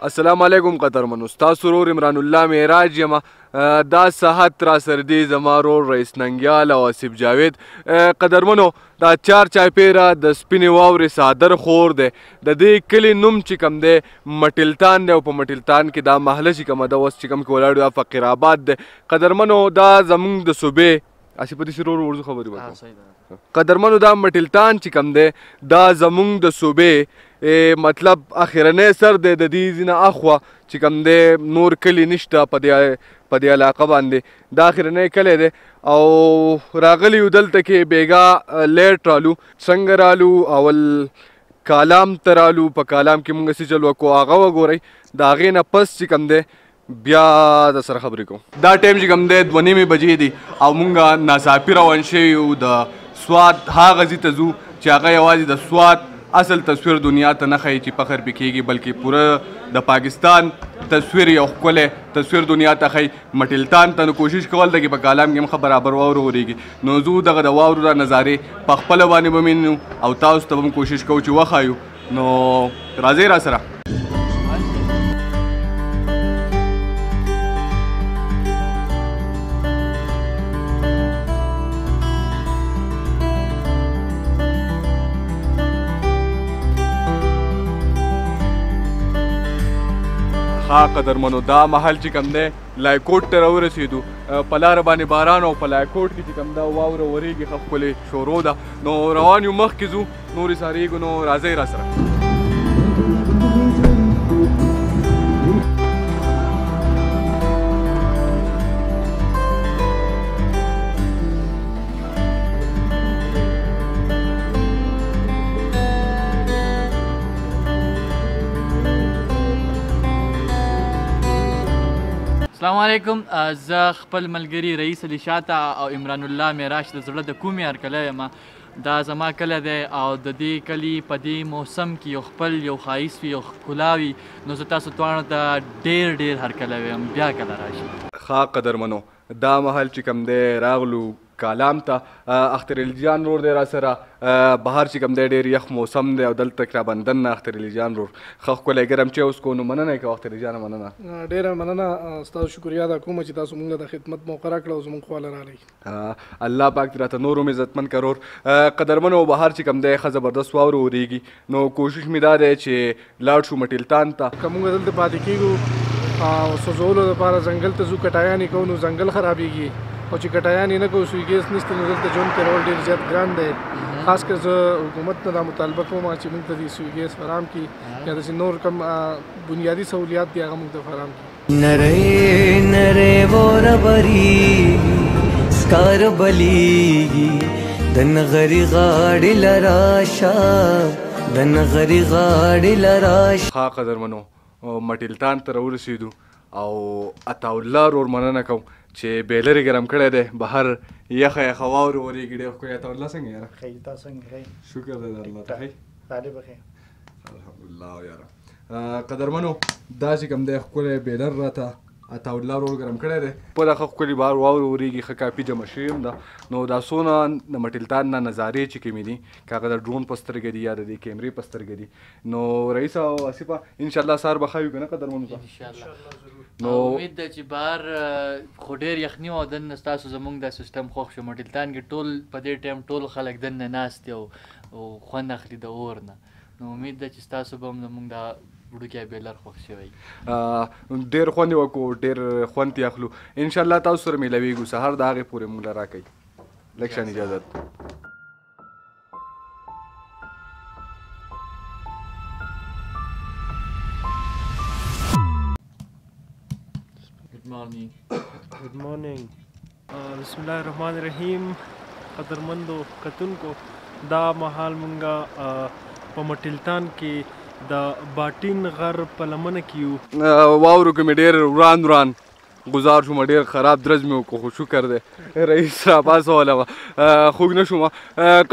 السلام علیکم قدرمنو، ستاسو ورور عمران الله معراج یم. دا صحت را سره دی زما ورور رئیس ننګیال او آصف جاوید. قدرمنو، دا چار چاپیره د سپینې واورې څادر خور دی. د دې کلي نوم چې کوم دی مټلتان دی او په مټلتان کې دا محله چې کومه ده اوس چې کوم کې ولاړ یو فقیر آباد دی. قدرمنو، دا زموږ د صوبې اسی په دې سره ورور خبرې وکړو. قدرمنو، دا مټلتان چې کوم دی دا زموږ د صوبې مطلب اخرنی سر دی. د دې ځینه اخوا چې کوم دی نور کلي نشته په دې علاقه باندې. دا اخرنی کلی دی او راغلی یو دلته کې بیګا لیټ رالو. څنګه رالو؟ اول کالام ته رالو. په کالام کې مونږ څه چل وکړو هغه وګورئ. د هغې نه پس چې کوم دی بیا د سره خبرې کوم. دا ټایم چې کوم دی 2:30 بجې دي او مونږ ناڅاپي روان شوي یو د سوات هغه ځای ته ځو چې هغه یوازې د سوات اصل تصویر دنیا ته نه ښایي چې فخر پې کېږي، بلکې پوره د پاکستان تصویر یو ښکلی تصویر دنیا ته ښایي. مټلتان ته نو کوشش کول ده چې په کالام کې هم ښه برابر واوره ورېږي. نو زه دغه د واورو را نظارې په خپله باندې به وینو او تاسو ته به هم کوشش کوو چې وښایو. نو راځئ را سره. ها قدرمنو، دا محل چې کوم دی لایکوټ ته راورسېدو. په لاره باندې باران او په لایکوټ کې چې کوم دا واوره ورېږي ښه ښکلې شروع ده. نو روان یو مخکې ځو نورې سارېږو. نو راځئ را سره. السلام علیکم. زه خپل ملګري رئیس علي شاته او عمران الله معراج د زړه د کومې هرکلی یم. دا زما کلی دی او د دې کلي په دې موسم کې یو خپل یو ښایست وي، یو ښکلا وي. نو زه تاسو دواړو ته ډېر هرکلی ویم. بیا کله راشي. ښه قدرمنو، دا محل چې کوم دی راغلو کالام ته. اختر علي جان ورور دی را سره. بهر چې کوم دی ډېر یخ موسم دی او دلته را بندن اختر علي جان ورور ښه ښکلی ګرم چای وڅښو. نو مننه یې کوه اختر علي جانه. مننه، ډېره مننه. ستاسو شکریا ادا کوم چې تاسو موږ د خدمت موقع راکړه او زموږ خواله راغلی. الله پاک دې راته نور هم عزتمن کړه ورور. قدرمنو، بهر چې کوم دی ښه زبردست واوره ورېږي. نو کوشش مې دا دی چې لاړ شو مټلتان ته. که موږ دلته پاتې کېږو او سوځولو لپاره ځنګل ته ځو، کټایانې کوو نو ځنګل خرابېږي. او چې کټایانې نه کوو سوی ګیس نشته نو دلته ژوند تېرول ډېر زیات ګران دی. خاص کر زه حکومت نه دا مطالبه کوم چې موږ ته د سوی ګیس فراهم کړي یا داسې نور کوم بنیادي سهولیات دي هغه موږ ته فراهم کړي. نری نری وره بریږي سکار بلیږي د نغري غاړې لراشه د نغري غاړې لراشه. ښه قدرمنو، مټلتان ته راورسېدو او عطاالله ورور مننه کوم چې بیلرې ګرم کړی دی. بهر یخه یخه واوره ورېږي. ډېر ښکلی. عطاالله څنګه یاره؟ ښه تاسو څنګه ښه؟ شکر دی د الله ته. ښه طالب ښه الحمدلله یاره. قدرمنو، دا چې کوم دی ښکلی بیلر راته عطاالله ورور ګرم کړی دی. په دا ښه ښکلي بهر واوره ورېږي. ښه کافي جمع شوي هم ده. نو دا څونه د مټلتان نه نظارې چې کومې دي که هغه د ډرون په سترګه دي یا د دې کیمرې په سترګه دي. نو رئیس او آصفه انشاءالله سهار به ښه وي که نه قدرمنو ته؟ انشاءالله. نو امید ده چې بهر خو ډېر یخني او دننه ستاسو زموږ دا سیستم خوښ شو. مټلتان کې ټول په دې ټایم ټول خلک دننه ناست دي او خوند اخلي د اور نه. نو امید ده چې ستاسو به هم زموږ دا وړوکی بیلر خوښ شوی. ډېر خوند یې وکړو، ډېر خوند یې اخلو. انشاءالله تاسو سره میلاویږو سهار د هغې پورې موږ له راکوئ. لږ شان اجازت. Good morning. Good morning. बिस्मिल्लाहिर्रहमानिर्रहीम. قدرمندو کتونکو دا مهال مونږه په مټلتان کې د باټین غر په لمنه کې یو. واورو کې مې ډېر وران گزار شوم، ډېر خراب درز مې وکړو، خو شکر دی رئیس راپاڅولم، خوږ نه شوم.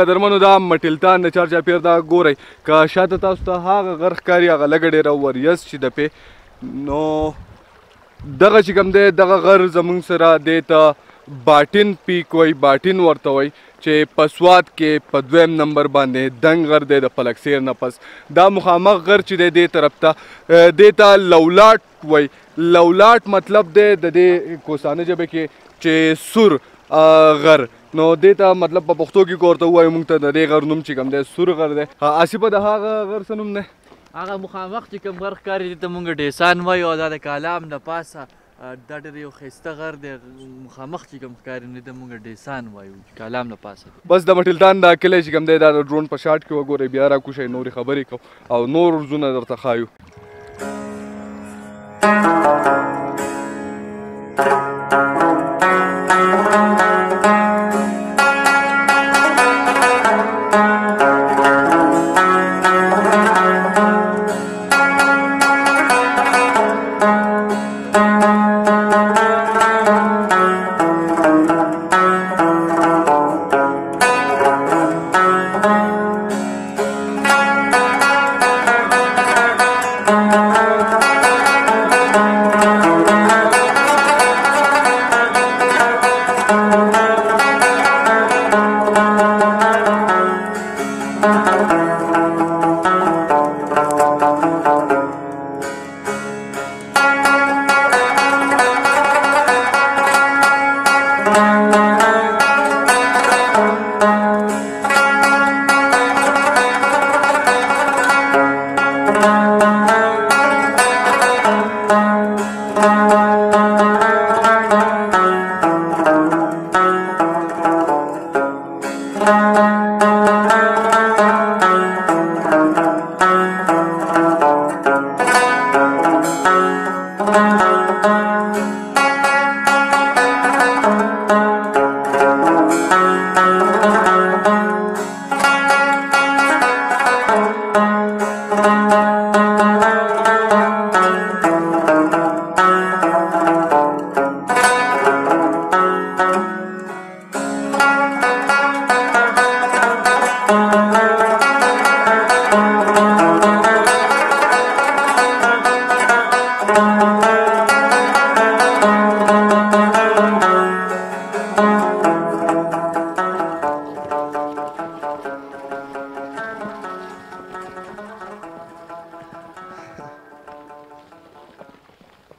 قدرمنو دا مټلتان د چارچاپېر دا ګورئ، که شاته تاسو ته هغه غر ښکاري هغه لږه ډېره وریځ چې د پې نو دغه چې کوم دی دغه غر زموږ سره دی ته باټین پیک وایي، باټین ورته وایي چې په سوات کې په 2م نمبر باندې دنګ غر دی د فلکسیر نه پس. دا مخامخ غر چې دی دې طرف ته دې ته لولاټ وایي. لولاټ مطلب دی د دې کوسانه ژبه کې چې سور غر، نو دې ته مطلب په پښتو کې ورته ووایو موږ ته د دې غر نوم چې کوم دی سور غر دی. آصفه د هغه غر څه نوم دی؟ هغه مخامخ چې کوم غر ښکاري دې ته مونږ ډیسان وایو، او دا د کالام د پاسه دا ډېر یو ښایسته غر دی. مخامخ چې کوم ښکاري نو دې ته مونږ ډیسان وایو چې کالام د پاسه. بس د مټلتان دا کلی چې کوم دی دا د ډرون په شاټ کې وګورئ، بیا راکوشئ نورې خبرې کوو او نور زونه درته ښایو.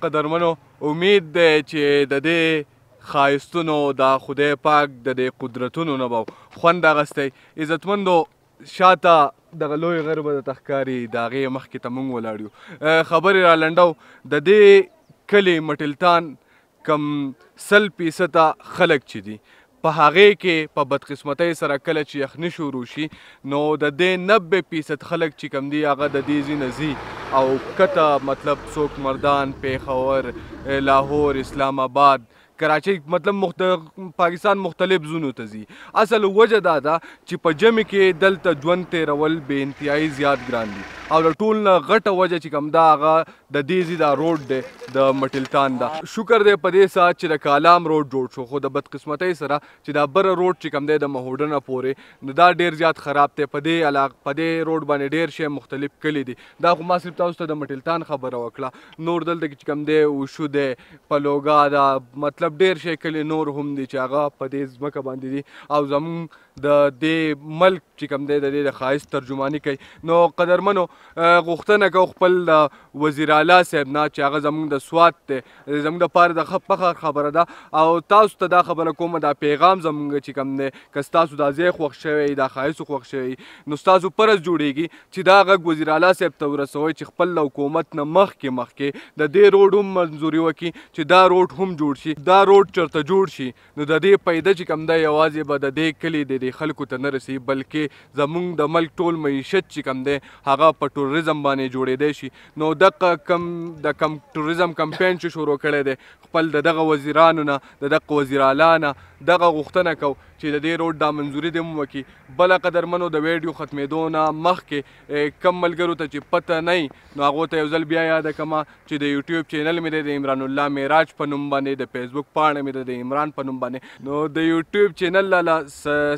قدرمنو امید دی چې د دې ښایستونو د خدای پاک د دې قدرتونو نه به خوند اخیستی. عزتمندو شاته دغه لوی غر به درته ښکاري، د هغې مخکې ته موږ ولاړ یو. خبرې را لنډو، د دې کلي مټلتان کم 100% خلک چې دي په هغې کې په بدقسمتۍ سره کله چې یخني شروع شي نو د دې 90% خلک چې کم دي هغه د دې ځای نه ځي او کته مطلب څوک مردان، پیښور، لاهور، اسلام آباد، کراچۍ، مطلب پاکستان مختلف ځونو ته ځي. اصل وجه دا ده چې په جمع کې دلته ژوند تېرول بې انتهایي زیات ګران دي او د ټول نه غټه وجه چې کوم دا هغه د دې ځای دا روډ دی د مټلتان دا. شکر دی په دې ساعت چې د کالام روډ جوړ شو، خو د بدقسمتۍ سره چې دا بره روډ چې کوم دی د مهوډنه پورې نو دا ډېر زیات خراب دی. په دې روډ باندې ډېر شی مختلف کلي دي. دا خو ما صرف تاسو ته د مټلتان خبره وکړه، نور دلته چې کوم دی وشو دی، پلوګا دا، مطلب ډېر شی کلي نور هم دي چې هغه په دې ځمکه باندې دي او زموږ د دې ملک چې کوم دی د دې د ښایست ترجماني کوي. نو قدرمنو غوښتنه کوو خپل د وزیر اعلی صاحب نه چې هغه زموږ د سوات دی، زموږ دپاره د ښه فخر خبره ده او تاسو ته دا خبره کوم دا پیغام زموږ چې کوم دی که ستاسو دا ځای خوښ شوی، دا ښایست خوښ شوی نو ستاسو فرض جوړیږي چې دا غږ وزیر اعلی صاحب ته ورسوئ چې خپل له حکومت نه مخکې د دې روډ هم منظوري وکړي چې دا روډ هم جوړ شي. دا روډ چېرته جوړ شي نو د دې پیده چې کوم دی یوازې به د دې کلي د دې خلکو ته نه رسي بلکې زموږ د ملک ټول معیشت چې کوم دی هغه په ټوریزم باندې جوړېدی شي نو دغه کم ټوریزم کمپین چې شروع کړی دی خپل د دغه وزیرانو نه د دغه وزیر اعلی نه دغه غوښتنه کوو چې د دې روډ دا منظوري دې وکړي بله قدرمنو د ویډیو ختمېدو نه مخکې کم ملګرو ته چې پته نه وي نو هغو ته یو ځل بیا یاده کړمه چې د یوټیوب چینل مې دی د عمران الله معراج په نوم باندې د فیسبوک پاڼه مې ده د عمران په نوم باندې نو د یوټیوب چینل لاله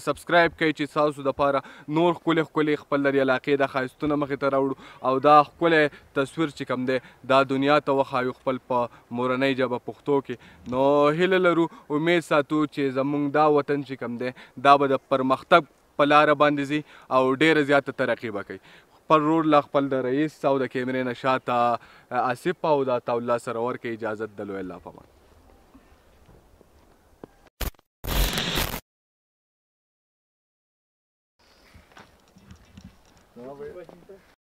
سبسکرایب کوئ چې ستاسو دپاره نور ښکلې ښکلې خپل لرې علاقې د ښایستونه مخې ته راوړو او دا ښکلی تصویر چې کوم دی دا دنیا ته وښایو خپل په مورنۍ ژبه پښتو کې نو هیله لرو امید ساتو چې زموږ دا وطن چې کوم دی دا به د پرمختګ په لاره باندې ځي او ډېره زیاته ترقي به کوي خپل رور له خپل د رئیس او د کیمرې نه شاته آصف او د عطاالله سره ورکړئ اجازت د لوی الله په امان